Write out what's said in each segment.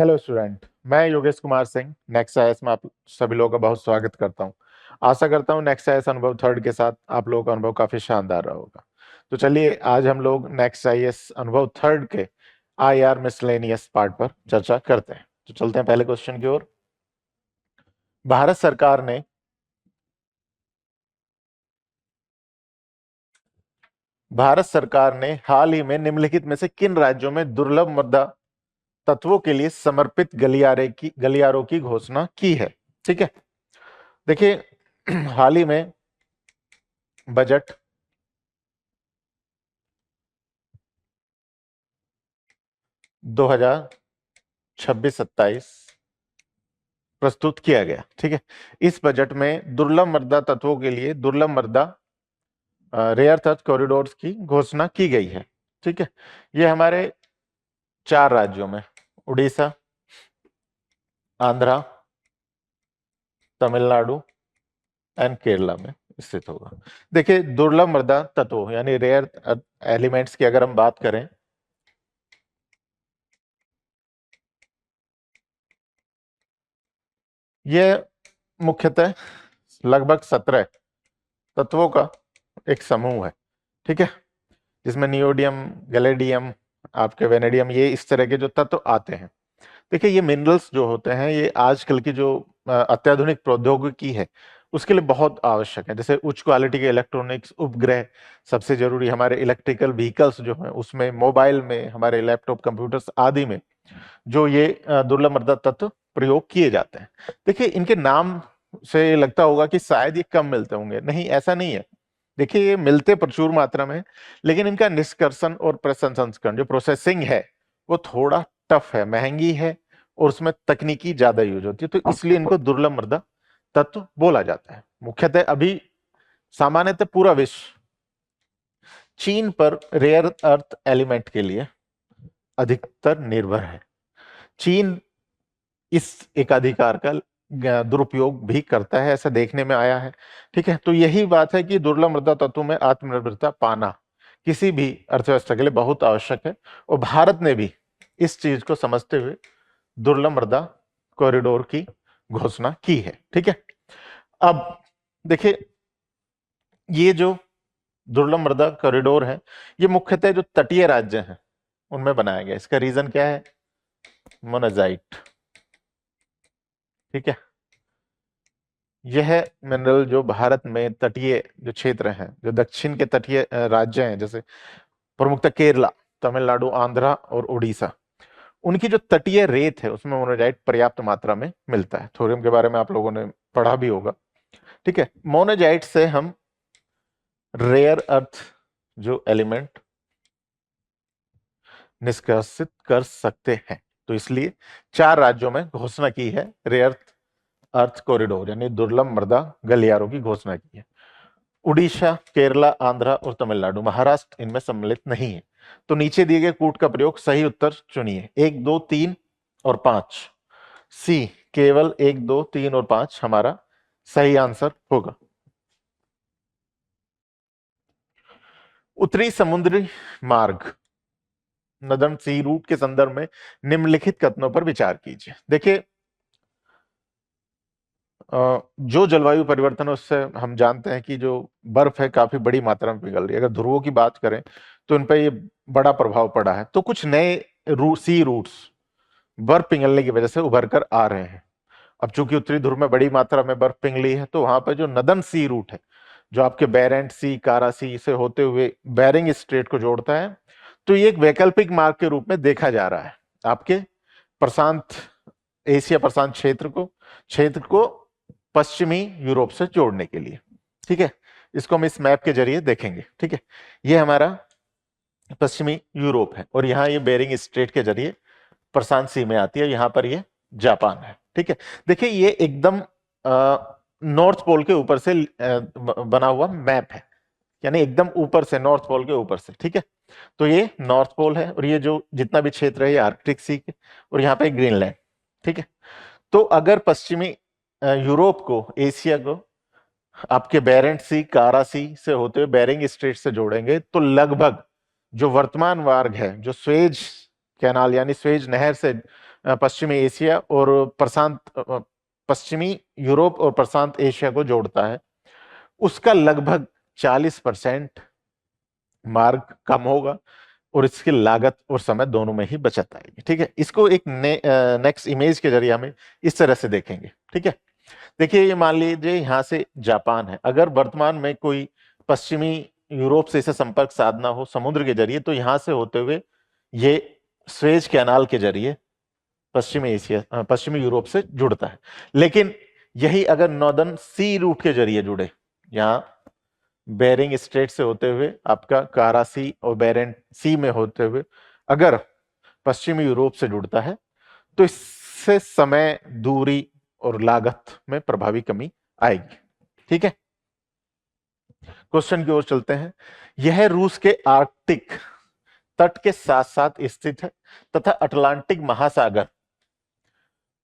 Hello student, मैं Yogesh Kumar Singh next IAS में आप सभी लोगों का बहुत स्वागत करता हूं। आशा करता हूं नेक्स्ट आईएएस अनुभव थर्ड के साथ आप लोगों का अनुभव काफी शानदार रहा होगा। तो चलिए आज हम लोग नेक्स्ट आईएएस अनुभव थर्ड के आईआर मिसलेनियस पार्ट पर चर्चा करते हैं। तो चलते हैं पहले क्वेश्चन की ओर। भारत सरकार ने हाल ही में निम्नलिखित में से किन राज्यों में दुर्लभ मृदा तत्वों के लिए समर्पित गलियारों की घोषणा की है? ठीक है, देखिए हाल ही में बजट 2026-27 प्रस्तुत किया गया। ठीक है, इस बजट में दुर्लभ मृदा तत्वों के लिए दुर्लभ मृदा रेयर अर्थ कॉरिडोर्स की घोषणा की गई है। ठीक है, ये हमारे 4 राज्यों में उड़ीसा, आंध्रा, तमिलनाडु एंड केरला में स्थित होगा। देखिए दुर्लभ मृदा तत्वों यानी रेयर एलिमेंट्स की अगर हम बात करें, यह मुख्यतः लगभग 17 तत्वों का एक समूह है। ठीक है, जिसमें नियोडियम, गैलेडियम, आपके वेनेडियम, ये इस तरह के जो तत्व आते हैं। देखिए ये मिनरल्स जो होते हैं ये आजकल की जो अत्याधुनिक प्रौद्योगिकी है उसके लिए बहुत आवश्यक है। जैसे उच्च क्वालिटी के इलेक्ट्रॉनिक्स उपग्रह, सबसे जरूरी हमारे इलेक्ट्रिकल व्हीकल्स जो हैं उसमें, मोबाइल में, हमारे लैपटॉप कंप्यूटर्स आदि में जो ये दुर्लभ मृदा तत्व प्रयोग किए जाते हैं। देखिए इनके नाम से लगता होगा कि शायद ये कम मिलते होंगे, नहीं ऐसा नहीं है। देखिए ये मिलते प्रचुर मात्रा में, लेकिन इनका निष्कर्षण और प्रसंस्करण जो प्रोसेसिंग है वो थोड़ा टफ है, महंगी है और उसमें तकनीकी ज्यादा यूज होती है, तो इसलिए इनको दुर्लभ मृदा तत्व बोला जाता है। मुख्यतः अभी सामान्यतः पूरा विश्व चीन पर रेयर अर्थ एलिमेंट के लिए अधिकतर निर्भर है। चीन इस एकाधिकार का दुरुपयोग भी करता है, ऐसा देखने में आया है। ठीक है, तो यही बात है कि दुर्लभ मृदा तत्वों में आत्मनिर्भरता पाना किसी भी अर्थव्यवस्था के लिए बहुत आवश्यक है, और भारत ने भी इस चीज को समझते हुए दुर्लभ मृदा कॉरिडोर की घोषणा की है। ठीक है, अब देखिए ये जो दुर्लभ मृदा कॉरिडोर है ये मुख्यतः जो तटीय राज्य हैं उनमें बनाया गया। इसका रीजन क्या है? मोनाजाइट। ठीक है, यह मिनरल जो भारत में तटीय जो क्षेत्र हैं, जो दक्षिण के तटीय राज्य हैं, जैसे प्रमुखतः केरला, तमिलनाडु, आंध्रा और उड़ीसा, उनकी जो तटीय रेत है उसमें मोनाजाइट पर्याप्त मात्रा में मिलता है। थोरियम के बारे में आप लोगों ने पढ़ा भी होगा। ठीक है, मोनाजाइट से हम रेयर अर्थ जो एलिमेंट निष्कासित कर सकते हैं, तो इसलिए 4 राज्यों में घोषणा की है रेयर अर्थ कॉरिडोर यानी दुर्लभ मृदा गलियारों की घोषणा की है। उड़ीसा, केरला, आंध्रा और तमिलनाडु, महाराष्ट्र इनमें सम्मिलित नहीं है। तो नीचे दिए गए कूट का प्रयोग सही उत्तर चुनिए। 1, 2, 3 और 5। सी, केवल 1, 2, 3 और 5 हमारा सही आंसर होगा। उत्तरी समुद्री मार्ग नदन सी रूट के संदर्भ में निम्नलिखित कथनों पर विचार कीजिए। देखिए जो जलवायु परिवर्तन है उससे हम जानते हैं कि जो बर्फ है काफी बड़ी मात्रा में पिघल रही है। अगर ध्रुवों की बात करें तो इन पर ये बड़ा प्रभाव पड़ा है, तो कुछ नए सी रूट्स बर्फ पिघलने की वजह से उभर कर आ रहे हैं। अब चूंकि उत्तरी ध्रुव में बड़ी मात्रा में बर्फ पिघली है तो वहां पर जो नदन सी रूट है, जो आपके बेरेंट सी, कारा सी से होते हुए बेरिंग स्ट्रेट को जोड़ता है, तो ये एक वैकल्पिक मार्ग के रूप में देखा जा रहा है आपके प्रशांत एशिया प्रशांत क्षेत्र को पश्चिमी यूरोप से जोड़ने के लिए। ठीक है, इसको हम इस मैप के जरिए देखेंगे। ठीक है, ये हमारा पश्चिमी यूरोप है और यहाँ ये बेरिंग स्ट्रेट के जरिए प्रशांत सी में आती है, यहाँ पर ये जापान है। ठीक है, देखिए ये एकदम नॉर्थ पोल के ऊपर से बना हुआ मैप है, यानी एकदम ऊपर से, नॉर्थ पोल के ऊपर से। ठीक है, तो ये नॉर्थ पोल है और ये जो जितना भी क्षेत्र है ये आर्कटिक सी और यहाँ पे ग्रीनलैंड। ठीक है, तो अगर पश्चिमी यूरोप को, एशिया को आपके बेरेंट सी, कारा सी से होते हुए बेरिंग स्ट्रेट से जोड़ेंगे तो लगभग जो वर्तमान मार्ग है, जो स्वेज कैनाल यानी स्वेज नहर से पश्चिमी एशिया और पश्चिमी यूरोप और प्रशांत एशिया को जोड़ता है, उसका लगभग 40% मार्ग कम होगा और इसकी लागत और समय दोनों में ही बचत आएगी। ठीक है, इसको एक नेक्स्ट इमेज के जरिए हमें इस तरह से देखेंगे। ठीक है, देखिए ये मान लीजिए यहां से जापान है, अगर वर्तमान में कोई पश्चिमी यूरोप से इसे संपर्क साधना हो समुद्र के जरिए, तो यहां से होते हुए ये स्वेज कैनाल के जरिए पश्चिमी यूरोप से जुड़ता है। लेकिन यही अगर नॉर्दर्न सी रूट के जरिए जुड़े, यहां बेरिंग स्ट्रेट से होते हुए आपका कारा सी और बेरेंट सी में होते हुए अगर पश्चिमी यूरोप से जुड़ता है, तो इससे समय, दूरी और लागत में प्रभावी कमी आएगी। ठीक है, क्वेश्चन की ओर चलते हैं। यह रूस के आर्कटिक तट के साथ साथ स्थित है तथा अटलांटिक महासागर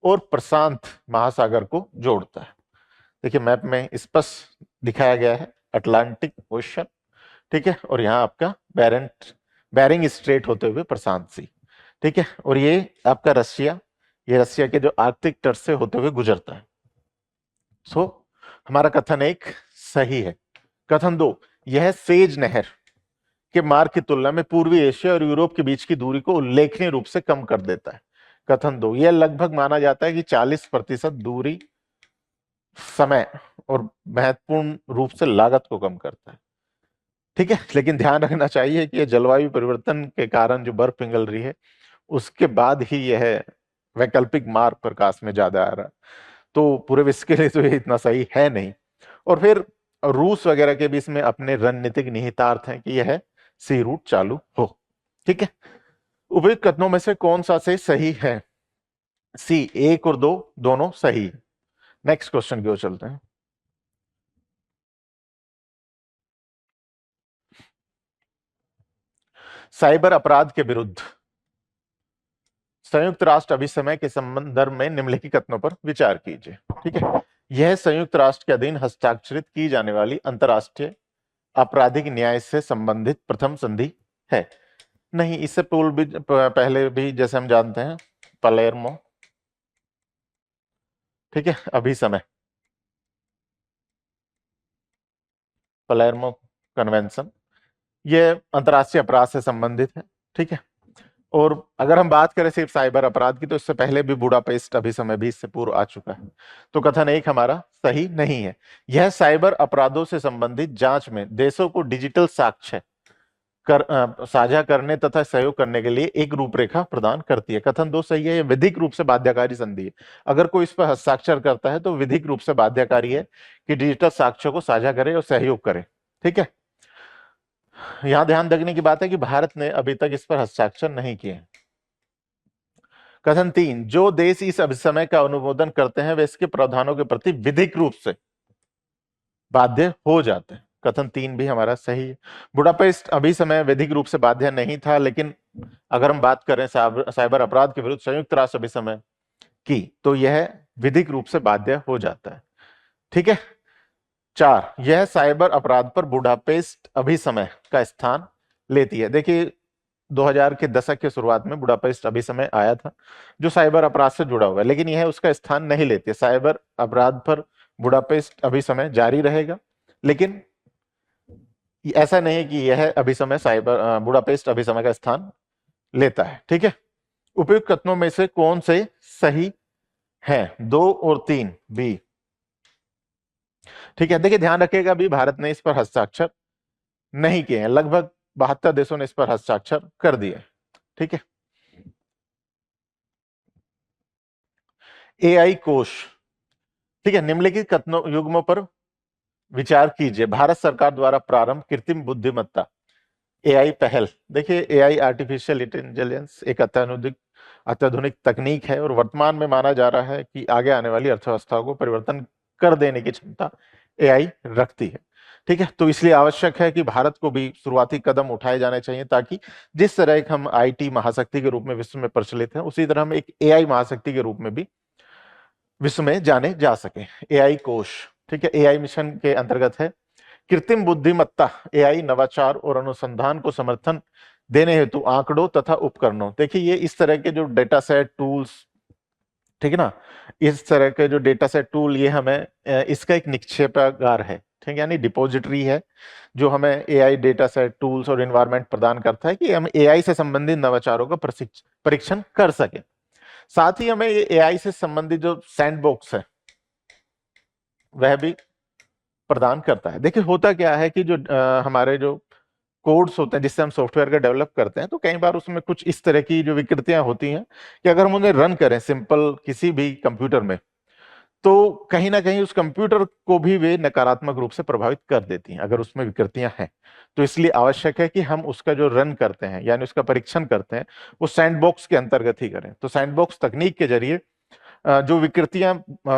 और प्रशांत महासागर को जोड़ता है। देखिए मैप में स्पष्ट दिखाया गया है अटलांटिक ओशन, ठीक है, और यहाँ आपका बेरिंग स्ट्रेट होते हुए प्रशांत सी। ठीक है, और ये आपका ये रशिया के जो आर्कटिक तट से होते हुए गुजरता है। सो हमारा कथन 1 सही है। कथन 2, यह सेज नहर के मार्ग की तुलना में पूर्वी एशिया और यूरोप के बीच की दूरी को उल्लेखनीय रूप से कम कर देता है। कथन 2, यह लगभग माना जाता है कि 40% दूरी, समय और महत्वपूर्ण रूप से लागत को कम करता है। ठीक है, लेकिन ध्यान रखना चाहिए कि यह जलवायु परिवर्तन के कारण जो बर्फ पिघल रही है उसके बाद ही यह वैकल्पिक मार्ग प्रकाश में ज्यादा आ रहा है, तो पूरे विश्व के लिए तो ये इतना सही है नहीं। और फिर रूस वगैरह के भी इसमें अपने रणनीतिक निहितार्थ हैं कि यह सी रूट चालू हो। ठीक है, उपयुक्त कथनों में से कौन सा से सही है? सी, 1 और 2 दोनों सही है। नेक्स्ट क्वेश्चन की ओर चलते हैं। साइबर अपराध के विरुद्ध संयुक्त राष्ट्र अभिसमय के संदर्भ में निम्नलिखित कथनों पर विचार कीजिए। ठीक है, यह संयुक्त राष्ट्र के अधीन हस्ताक्षरित की जाने वाली अंतरराष्ट्रीय आपराधिक न्याय से संबंधित प्रथम संधि है। नहीं, इससे पूर्व भी पहले भी जैसे हम जानते हैं पलेर्मो, ठीक है, अभिसमय, पलेर्मो कन्वेंशन, ये अंतरराष्ट्रीय अपराध से संबंधित है। ठीक है, और अगर हम बात करें सिर्फ साइबर अपराध की, तो इससे पहले भी बुडापेस्ट अभिसमय भी इससे पूर्व आ चुका है। तो कथन 1 हमारा सही नहीं है। यह साइबर अपराधों से संबंधित जांच में देशों को डिजिटल साक्ष्य साझा करने तथा सहयोग करने के लिए एक रूपरेखा प्रदान करती है। कथन 2 सही है, यह विधिक रूप से बाध्यकारी संधि है। अगर कोई इस पर हस्ताक्षर करता है तो विधिक रूप से बाध्यकारी है कि डिजिटल साक्ष्यों को साझा करे और सहयोग करे। ठीक है, यहां ध्यान रखने की बात है कि भारत ने अभी तक इस पर हस्ताक्षर नहीं किए। कथन 3, जो देश इस अभिसमय का अनुमोदन करते हैं वे इसके प्रावधानों के प्रति विधिक रूप से बाध्य हो जाते हैं। कथन 3 भी हमारा सही है। बुडापेस्ट अभिसमय विधिक रूप से बाध्य नहीं था, लेकिन अगर हम बात करें साइबर अपराध के विरुद्ध संयुक्त राष्ट्र अभिसमय की, तो यह विधिक रूप से बाध्य हो जाता है। ठीक है, 4, यह साइबर अपराध पर बुडापेस्ट अभिसमय का स्थान लेती है। देखिए 2000 के दशक के शुरुआत में बुडापेस्ट अभिसमय आया था जो साइबर अपराध से जुड़ा हुआ है, लेकिन यह उसका स्थान नहीं लेती है। साइबर अपराध पर बुडापेस्ट अभिसमय जारी रहेगा, लेकिन ऐसा नहीं कि यह अभिसमय बुडापेस्ट अभिसमय का स्थान लेता है। ठीक है, उपयुक्त कथनों में से कौन से सही है? 2 और 3 बी। ठीक है, देखिए ध्यान रखिएगा अभी भारत ने इस पर हस्ताक्षर नहीं किए हैं, लगभग 72 देशों ने इस पर हस्ताक्षर कर दिए। ठीक है, एआई कोष, ठीक है, निम्नलिखित कथनों युग्मों पर विचार कीजिए। भारत सरकार द्वारा प्रारंभ कृत्रिम बुद्धिमत्ता एआई पहल। देखिए एआई आर्टिफिशियल इंटेलिजेंस एक अत्याधुनिक तकनीक है और वर्तमान में माना जा रहा है कि आगे आने वाली अर्थव्यवस्था को परिवर्तन कर देने की क्षमता एआई रखती है। ठीक है, तो इसलिए आवश्यक है कि भारत को भी शुरुआती कदम उठाए जाने चाहिए ताकि जिस तरह एक हम आईटी महाशक्ति के रूप में विश्व में प्रचलित हैं, उसी तरह हम एक एआई महाशक्ति के रूप में भी विश्व में जाने जा सके। एआई कोष, ठीक है, एआई मिशन के अंतर्गत है। कृत्रिम बुद्धिमत्ता एआई नवाचार और अनुसंधान को समर्थन देने हेतु आंकड़ों तथा उपकरणों, देखिए ये इस तरह के जो डेटा सेट, टूल्स, ठीक है ना। इस तरह के जो डेटा सेट टूल, ये हमें इसका एक निक्षेपागार है, ठीक है, यानी डिपॉजिटरी है, जो हमें एआई डेटा सेट टूल्स और इन्वायरमेंट प्रदान करता है कि हम एआई से संबंधित नवाचारों का परीक्षण कर सके। साथ ही हमें ये एआई से संबंधित जो सैंडबॉक्स है वह भी प्रदान करता है। देखिए होता क्या है कि जो हमारे जो कोड्स होते हैं जिससे हम सॉफ्टवेयर का डेवलप करते हैं, तो कई बार उसमें कुछ इस तरह की जो विकृतियां होती हैं कि अगर हम उन्हें रन करें सिंपल किसी भी कंप्यूटर में, तो कहीं ना कहीं उस कंप्यूटर को भी वे नकारात्मक रूप से प्रभावित कर देती हैं अगर उसमें विकृतियां हैं। तो इसलिए आवश्यक है कि हम उसका जो रन करते हैं यानी उसका परीक्षण करते हैं वो सैंडबॉक्स के अंतर्गत ही करें। तो सैंडबॉक्स तकनीक के जरिए जो विकृतियां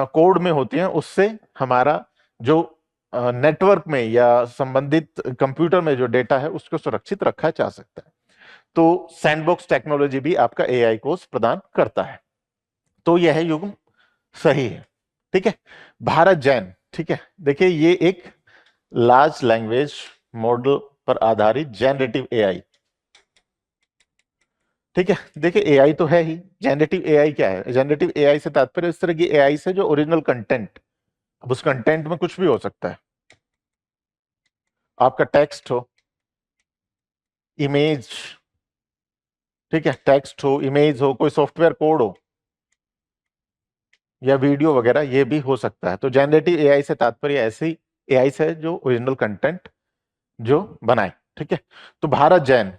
कोड में होती हैं उससे हमारा जो नेटवर्क में या संबंधित कंप्यूटर में जो डेटा है उसको सुरक्षित रखा जा सकता है। तो सैंडबॉक्स टेक्नोलॉजी भी आपका एआई कोर्स प्रदान करता है। तो यह युग्म सही है, ठीक है। भारत जैन, ठीक है, देखिए ये एक लार्ज लैंग्वेज मॉडल पर आधारित जनरेटिव एआई, ठीक है। देखिए एआई तो है ही, जनरेटिव एआई क्या है? जनरेटिव एआई से तात्पर्य इस तरह की एआई से जो ओरिजिनल कंटेंट, अब उस कंटेंट में कुछ भी हो सकता है, आपका टेक्स्ट हो, इमेज, ठीक है, टेक्स्ट हो, इमेज हो, कोई सॉफ्टवेयर कोड हो या वीडियो वगैरह, ये भी हो सकता है। तो जनरेटिव एआई से तात्पर्य ऐसी एआई से जो ओरिजिनल कंटेंट जो बनाए, ठीक है। तो भारत जैन,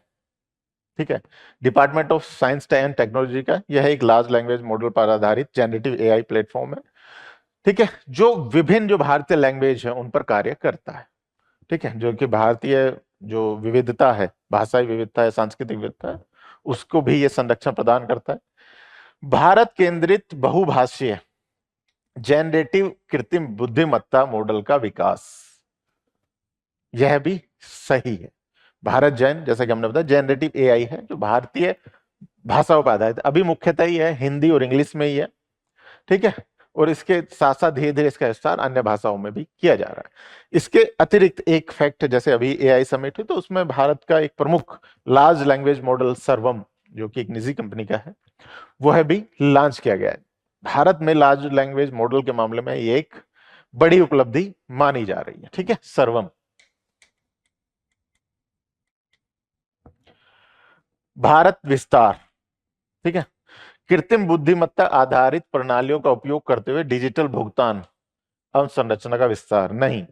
ठीक है, department of science and technology का यह एक लार्ज लैंग्वेज मॉडल पर आधारित जनरेटिव एआई प्लेटफॉर्म है, ठीक है, जो विभिन्न जो भारतीय लैंग्वेज है उन पर कार्य करता है, ठीक है। जो कि भारतीय जो विविधता है, भाषाई विविधता है, सांस्कृतिक विविधता है, उसको भी ये संरक्षण प्रदान करता है। भारत केंद्रित बहुभाषीय जनरेटिव कृत्रिम बुद्धिमत्ता मॉडल का विकास, यह भी सही है। भारत जैन, जैसा कि हमने बताया, जनरेटिव एआई है जो भारतीय भाषाओं पर आधारित, अभी मुख्यतः ही है हिंदी और इंग्लिश में ही है, ठीक है। और इसके साथ साथ धीरे धीरे इसका विस्तार अन्य भाषाओं में भी किया जा रहा है। इसके अतिरिक्त एक फैक्ट, जैसे अभी एआई समिट हुई तो उसमें भारत का एक प्रमुख लार्ज लैंग्वेज मॉडल सर्वम, जो कि एक निजी कंपनी का है, वह भी लॉन्च किया गया है। भारत में लार्ज लैंग्वेज मॉडल के मामले में ये एक बड़ी उपलब्धि मानी जा रही है, ठीक है, सर्वम। भारत विस्तार, ठीक है, कृत्रिम बुद्धिमत्ता आधारित प्रणालियों का उपयोग करते हुए डिजिटल भुगतान अवसंरचना का विस्तार नहीं।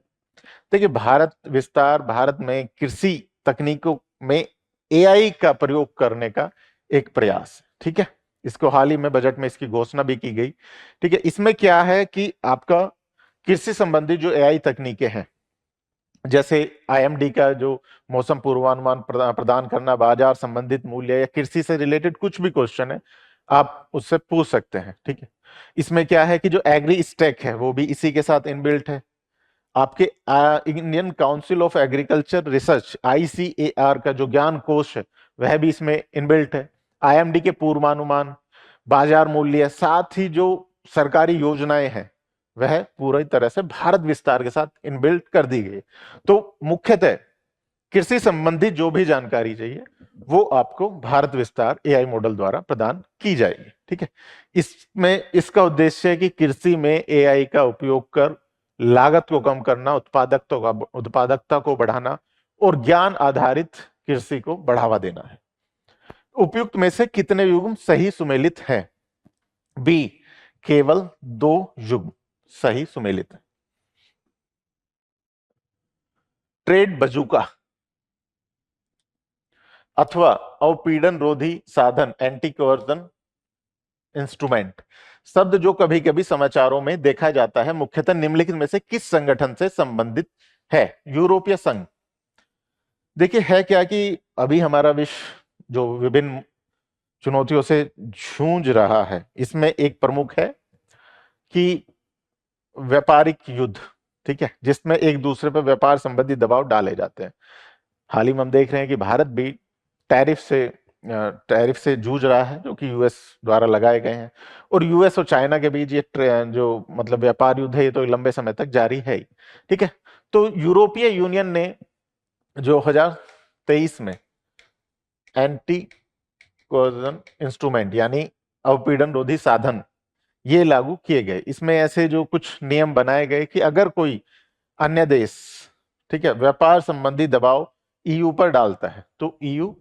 देखिए भारत विस्तार भारत में कृषि तकनीकों में एआई का प्रयोग करने का एक प्रयास है, ठीक है। इसको हाल ही में बजट में इसकी घोषणा भी की गई, ठीक है। इसमें क्या है कि आपका कृषि संबंधी जो एआई तकनीकें हैं, जैसे आईएमडी का जो मौसम पूर्वानुमान प्रदान करना, बाजार संबंधित मूल्य या कृषि से रिलेटेड कुछ भी क्वेश्चन है आप उससे पूछ सकते हैं, ठीक है। इसमें क्या है कि जो एग्री स्टैक है वो भी इसी के साथ इनबिल्ट है। आपके Indian council of agriculture research ICAR का जो ज्ञान कोश है वह भी इसमें इनबिल्ट है। आईएमडी के पूर्वानुमान, बाजार मूल्य, साथ ही जो सरकारी योजनाएं हैं वह पूरी तरह से भारत विस्तार के साथ इनबिल्ट कर दी गई। तो मुख्यतः कृषि संबंधी जो भी जानकारी चाहिए वो आपको भारत विस्तार एआई मॉडल द्वारा प्रदान की जाएगी, ठीक है। इसमें इसका उद्देश्य है कि कृषि में एआई का उपयोग कर लागत को कम करना, उत्पादकता को बढ़ाना और ज्ञान आधारित कृषि को बढ़ावा देना है। उपयुक्त में से कितने युग्म सही सुमेलित हैं? बी, केवल 2 युग्म सही सुमेलित है। ट्रेड बजूका अथवा अवपीड़न रोधी साधन, एंटी कवर्जन इंस्ट्रूमेंट, शब्द जो कभी कभी समाचारों में देखा जाता है, मुख्यतः निम्नलिखित में से किस संगठन से संबंधित है? यूरोपीय संघ। देखिए है क्या कि अभी हमारा विश्व जो विभिन्न चुनौतियों से जूझ रहा है, इसमें एक प्रमुख है कि व्यापारिक युद्ध, ठीक है, जिसमें एक दूसरे पर व्यापार संबंधी दबाव डाले जाते हैं। हाल ही में हम देख रहे हैं कि भारत भी टैरिफ से जूझ रहा है जो कि यूएस द्वारा लगाए गए हैं। और यूएस और चाइना के बीच ये जो मतलब व्यापार युद्ध है ये तो लंबे समय तक जारी है ही, ठीक है। तो यूरोपीय यूनियन ने जो 2023 में एंटी कोर्जन इंस्ट्रूमेंट यानी अवपीड़न रोधी साधन ये लागू किए गए। इसमें ऐसे जो कुछ नियम बनाए गए कि अगर कोई अन्य देश, ठीक है, व्यापार संबंधी दबाव ईयू पर डालता है तो ईयू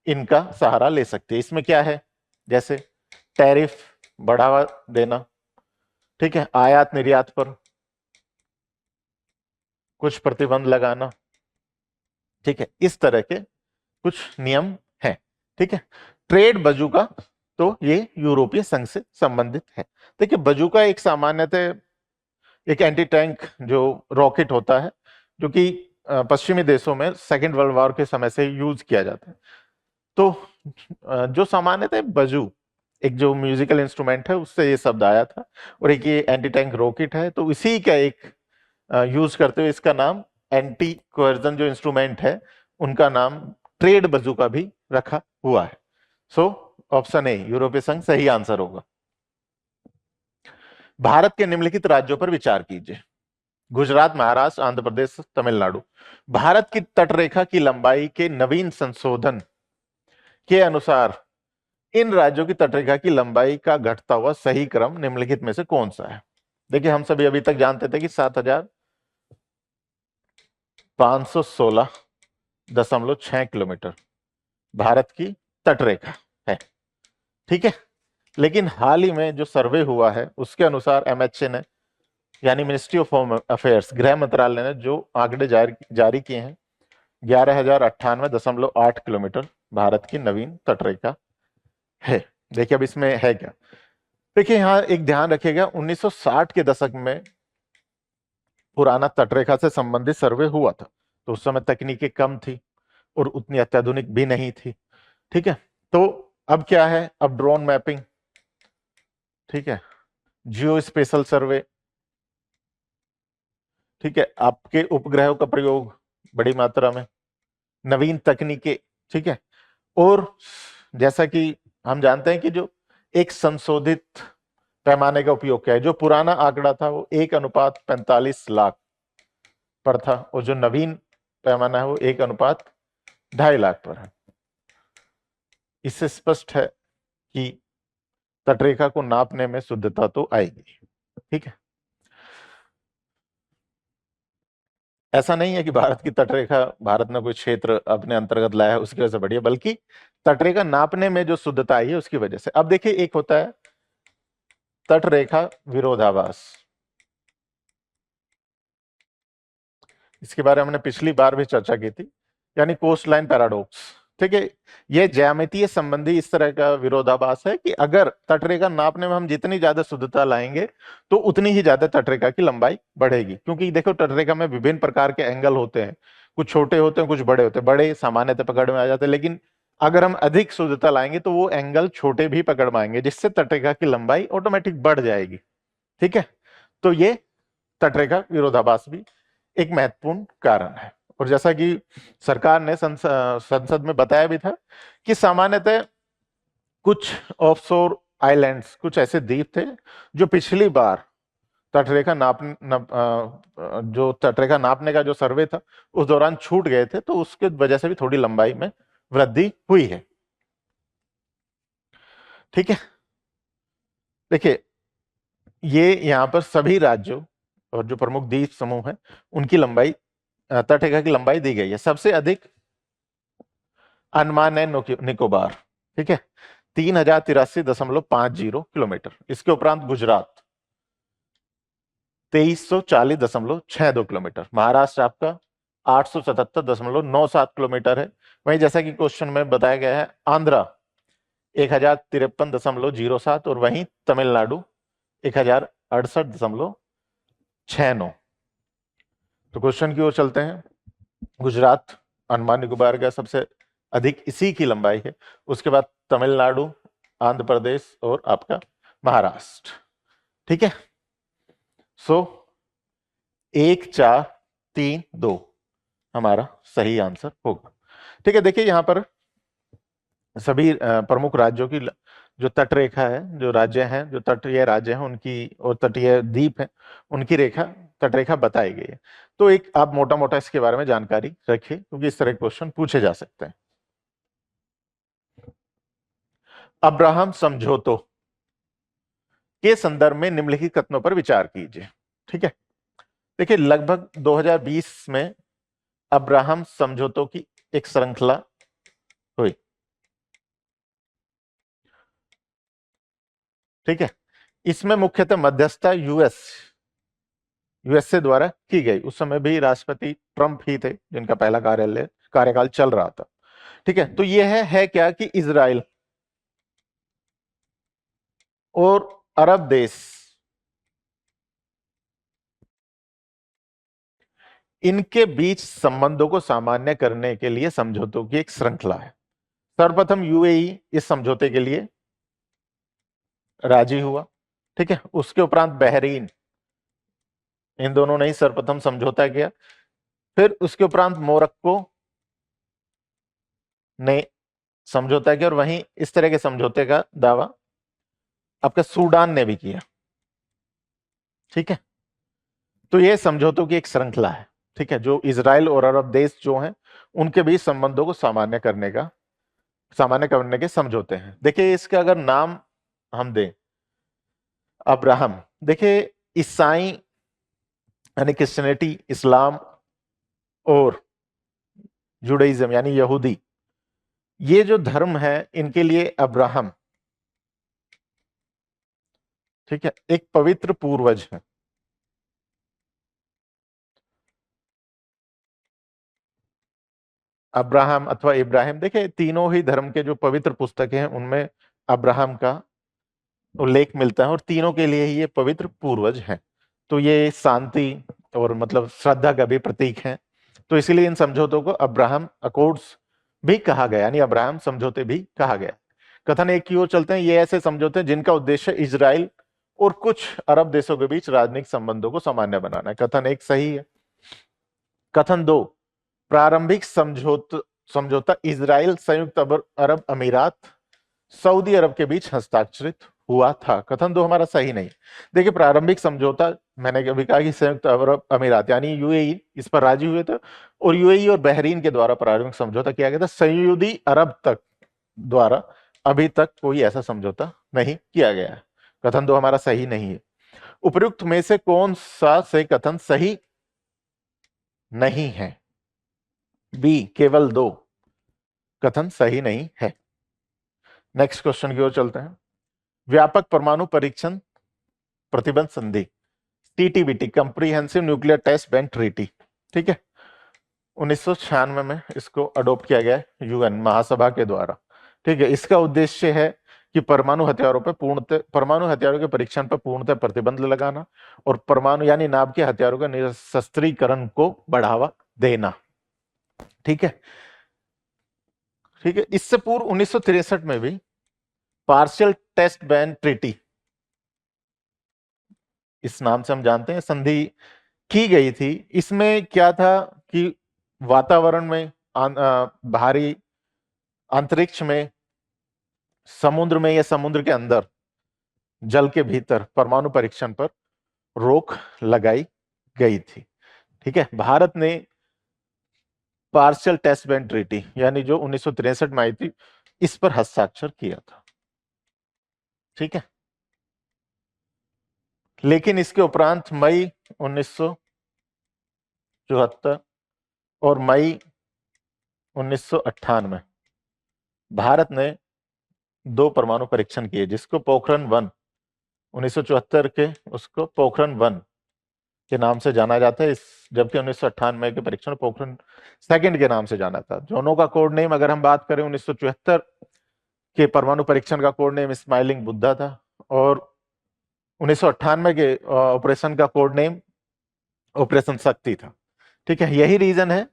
इनका सहारा ले सकती है। इसमें क्या है, जैसे टैरिफ बढ़ावा देना, ठीक है, आयात निर्यात पर कुछ प्रतिबंध लगाना, ठीक है, इस तरह के कुछ नियम हैं। ठीक है, ट्रेड बजूका तो ये यूरोपीय संघ से संबंधित है। देखिए, बजूका एक सामान्यतः एक एंटी टैंक जो रॉकेट होता है, जो कि पश्चिमी देशों में सेकेंड वर्ल्ड वॉर के समय से यूज किया जाता है। तो जो सामान्यतः बजू एक जो म्यूजिकल इंस्ट्रूमेंट है उससे ये शब्द आया था, और एक ये एंटी टैंक रॉकेट है, तो इसी का एक यूज करते हुए इसका नाम एंटी कोएर्जन जो इंस्ट्रूमेंट है उनका नाम ट्रेड बजूका भी रखा हुआ है। सो ऑप्शन ए यूरोपीय संघ सही आंसर होगा। भारत के निम्नलिखित राज्यों पर विचार कीजिए। गुजरात, महाराष्ट्र, आंध्र प्रदेश, तमिलनाडु। भारत की तटरेखा की लंबाई के नवीन संशोधन के अनुसार इन राज्यों की तटरेखा की लंबाई का घटता हुआ सही क्रम निम्नलिखित में से कौन सा है? देखिए, हम सभी अभी तक जानते थे कि 7,516.6 किलोमीटर भारत की तटरेखा है। ठीक है, लेकिन हाल ही में जो सर्वे हुआ है उसके अनुसार एमएचए ने, यानी मिनिस्ट्री ऑफ होम अफेयर्स, गृह मंत्रालय ने जो आंकड़े जारी किए हैं, 11,098.8 किलोमीटर भारत की नवीन तटरेखा है। देखिए, अब इसमें है क्या, देखिए यहां एक ध्यान रखिएगा, 1960 के दशक में पुराना तटरेखा से संबंधित सर्वे हुआ था, तो उस समय तकनीकें कम थी और उतनी अत्याधुनिक भी नहीं थी। ठीक है, तो अब क्या है, अब ड्रोन मैपिंग, ठीक है, जियो स्पेशल सर्वे, ठीक है, आपके उपग्रहों का प्रयोग बड़ी मात्रा में, नवीन तकनीकें, ठीक है, और जैसा कि हम जानते हैं कि जो एक संशोधित पैमाने का उपयोग किया है, जो पुराना आंकड़ा था वो 1:45 लाख पर था, और जो नवीन पैमाना है वो 1:2.5 लाख पर है। इससे स्पष्ट है कि तटरेखा को नापने में शुद्धता तो आएगी। ठीक है, ऐसा नहीं है कि भारत की तटरेखा, भारत ने कोई क्षेत्र अपने अंतर्गत लाया है उसकी वजह से बढ़िया, बल्कि तटरेखा नापने में जो शुद्धता आई है उसकी वजह से। अब देखिए, एक होता है तटरेखा विरोधाभास, इसके बारे में हमने पिछली बार भी चर्चा की थी, यानी कोस्ट लाइन पैराडॉक्स। ठीक है, यह ज्यामितीय संबंधी इस तरह का विरोधाभास है कि अगर तटरेखा नापने में हम जितनी ज्यादा शुद्धता लाएंगे तो उतनी ही ज्यादा तटरेखा की लंबाई बढ़ेगी। क्योंकि देखो, तटरेखा में विभिन्न प्रकार के एंगल होते हैं, कुछ छोटे होते हैं, कुछ बड़े होते हैं। बड़े सामान्यतः पकड़ में आ जाते हैं, लेकिन अगर हम अधिक शुद्धता लाएंगे तो वो एंगल छोटे भी पकड़ में आएंगे, जिससे तटरेखा की लंबाई ऑटोमेटिक बढ़ जाएगी। ठीक है, तो ये तटरेखा विरोधाभास भी एक महत्वपूर्ण कारण है। और जैसा कि सरकार ने संसद में बताया भी था कि सामान्यतः कुछ ऑफशोर आइलैंड्स, कुछ ऐसे द्वीप थे जो पिछली बार तटरेखा जो तटरेखा नापने का जो सर्वे था उस दौरान छूट गए थे, तो उसके वजह से भी थोड़ी लंबाई में वृद्धि हुई है। ठीक है, देखिए, ये यहां पर सभी राज्यों और जो प्रमुख द्वीप समूह है उनकी लंबाई, तटरेखा की लंबाई दी गई है। सबसे अधिक अंडमान एंड निकोबार, ठीक है, 3,083.50 किलोमीटर। इसके उपरांत गुजरात 2,340.62 किलोमीटर। महाराष्ट्र आपका 877.97 किलोमीटर है। वहीं जैसा कि क्वेश्चन में बताया गया है, आंध्रा 1,053.07, और वहीं तमिलनाडु 1,068.69। तो क्वेश्चन की ओर चलते हैं। गुजरात, अंडमान निकोबार का सबसे अधिक इसी की लंबाई है, उसके बाद तमिलनाडु, आंध्र प्रदेश और आपका महाराष्ट्र। ठीक है, सो 1,4,3,2 हमारा सही आंसर होगा। ठीक है, देखिए यहां पर सभी प्रमुख राज्यों की जो तटरेखा है, जो राज्य हैं, जो तटीय राज्य हैं उनकी और तटीय द्वीप हैं उनकी रेखा, तटरेखा बताई गई है। तो एक आप मोटा मोटा इसके बारे में जानकारी रखिए, क्योंकि इस तरह के क्वेश्चन पूछे जा सकते हैं। अब्राहम समझौतों के संदर्भ में निम्नलिखित कथनों पर विचार कीजिए। ठीक है, देखिए लगभग 2020 में अब्राहम समझौतों की एक श्रृंखला हुई। ठीक है, इसमें मुख्यतः मध्यस्थता यूएसए द्वारा की गई। उस समय भी राष्ट्रपति ट्रंप ही थे जिनका पहला कार्यकाल चल रहा था। ठीक है, तो यह है क्या कि इजराइल और अरब देश इनके बीच संबंधों को सामान्य करने के लिए समझौतों की एक श्रृंखला है। सर्वप्रथम यूएई इस समझौते के लिए राजी हुआ। ठीक है, उसके उपरांत बहरीन, इन दोनों ने ही सर्वप्रथम समझौता किया। फिर उसके उपरांत मोरक्को ने समझौता किया और वहीं इस तरह के समझौते का दावा आपका सूडान ने भी किया। ठीक है, तो यह समझौतों की एक श्रृंखला है। ठीक है, जो इजराइल और अरब देश जो हैं उनके बीच संबंधों को सामान्य करने के समझौते हैं। देखिए इसका अगर नाम हम दें अब्राहम, देखिए ईसाई यानी क्रिश्चियनिटी, इस्लाम और जुडाइज्म यानी यहूदी, ये जो धर्म है इनके लिए अब्राहम, ठीक है, एक पवित्र पूर्वज है। अब्राहम अथवा इब्राहिम, देखिए तीनों ही धर्म के जो पवित्र पुस्तकें हैं उनमें अब्राहम का उल्लेख मिलता है और तीनों के लिए ही ये पवित्र पूर्वज हैं। तो ये शांति और मतलब श्रद्धा का भी प्रतीक है। तो इसीलिए इन समझौतों को अब्राहम अकॉर्ड्स भी कहा गया, यानी अब्राहम समझौते भी कहा गया। कथन एक की ओर चलते हैं, ये ऐसे समझौते हैं जिनका उद्देश्य इजराइल और कुछ अरब देशों के बीच राजनीतिक संबंधों को सामान्य बनाना है। कथन एक सही है। कथन दो, प्रारंभिक समझौता इजराइल, संयुक्त अरब अमीरात, सऊदी अरब के बीच हस्ताक्षरित हुआ था। कथन दो हमारा सही नहीं। देखिए प्रारंभिक समझौता मैंने अभी कहा कि संयुक्त अरब अमीरात यानी यूएई इस पर राजी हुए थे और यूएई और बहरीन के द्वारा प्रारंभिक समझौता किया गया था। सऊदी अरब तक द्वारा अभी तक कोई ऐसा समझौता नहीं किया गया है। कथन दो हमारा सही नहीं है। उपयुक्त में से कौन सा से कथन सही नहीं है? बी, केवल दो कथन सही नहीं है। नेक्स्ट क्वेश्चन की ओर चलते हैं। व्यापक परमाणु परीक्षण प्रतिबंध संधि, CTBT, comprehensive nuclear test ban treaty, ठीक है, 1996 में इसको अडॉप्ट किया गया है यूएन महासभा के द्वारा। ठीक है, इसका उद्देश्य है कि परमाणु हथियारों के परीक्षण पर पूर्णतः प्रतिबंध लगाना और परमाणु यानी नाभिक के हथियारों के निरस्त्रीकरण को बढ़ावा देना। ठीक है, ठीक है। इससे पूर्व 1963 में भी पार्शियल टेस्ट बैन ट्रीटी, इस नाम से हम जानते हैं, संधि की गई थी। इसमें क्या था कि वातावरण में, भारी अंतरिक्ष में, समुद्र में या समुद्र के अंदर, जल के भीतर परमाणु परीक्षण पर रोक लगाई गई थी। ठीक है, भारत ने पार्शियल टेस्ट बैन ट्रीटी यानी जो 1963 में आई थी इस पर हस्ताक्षर किया था। ठीक है, लेकिन इसके उपरांत मई 1974 और मई 1998 भारत ने 2 परमाणु परीक्षण किए, जिसको पोखरण 1 1974 के उसको पोखरण 1 के नाम से जाना जाता है, जबकि 1998 के परीक्षण पोखरण 2 के नाम से जाना था। दोनों का कोड नेम अगर हम बात करें, 1974 के परमाणु परीक्षण का कोड नेम स्माइलिंग बुद्धा था और 1998 के ऑपरेशन का कोड नेम ऑपरेशन शक्ति था। ठीक है, यही रीजन है